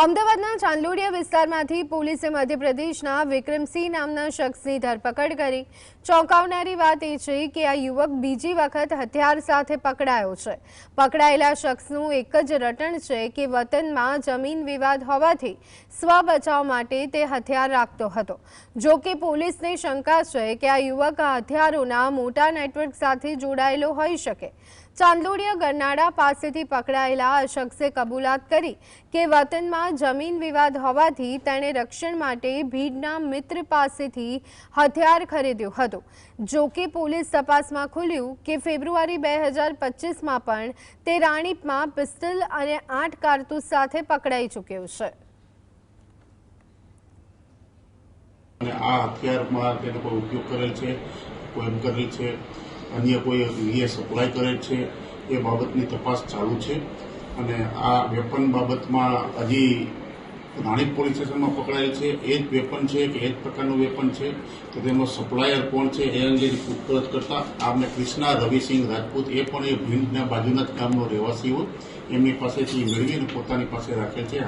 અમદાવાદના ચાંદલોડિયા વિસ્તારમાંથી પોલીસે મધ્યપ્રદેશના વિક્રમસિંહ નામના શખ્સની ધરપકડ કરી। ચોંકાવનારી વાત એ છે કે આ યુવક બીજી વખત હથિયાર સાથે પકડાયો છે। પકડાયેલા શખ્સનું એક જ રટણ છે કે વતનમાં જમીન વિવાદ હોવાથી સ્વ બચાવ માટે તે હથિયાર રાખતો હતો। જો કે પોલીસને શંકા છે કે આ યુવક આ હથિયારોના મોટા નેટવર્ક સાથે જોડાયેલો હોઈ શકે। ચાંદલોડિયા ગરનાળા પાસેથી પકડાયેલા આ શખ્સે કબૂલાત કરી કે વતનમાં જમીન વિવાદ હોવાથી તેણે રક્ષણ માટે ભીડના મિત્ર પાસેથી હથિયાર ખરીદ્યું હતું। જો કે પોલીસ તપાસમાં ખુલ્યું કે ફેબ્રુઆરી 2025માં પણ તે રાણીપમાં પિસ્તલ અને 8 કારતૂસ સાથે પકડાઈ ચૂક્યો છે। આ હથિયારમાં તેનો કોઈ ઉપયોગ કરેલ છે, કોઈ એમ કરેલ છે, અન્ય કોઈ સપ્લાય કરેલ છે, એ બાબતની તપાસ ચાલુ છે। અને આ વેપન બાબતમાં હજી રાણીપ પોલીસ સ્ટેશનમાં પકડાયેલ છે। એ જ વેપન છે કે એ જ પ્રકારનું વેપન છે, તો તેનો સપ્લાયર કોણ છે એ અંગેની પૂછપરછ કરતા આમને કૃષ્ણા રવિસિંહ રાજપૂત એ પણ એ ભીંડના બાજુના જ ગામનો રહેવાસી હોય, એમની પાસેથી મેળવી અને પોતાની પાસે રાખેલ છે।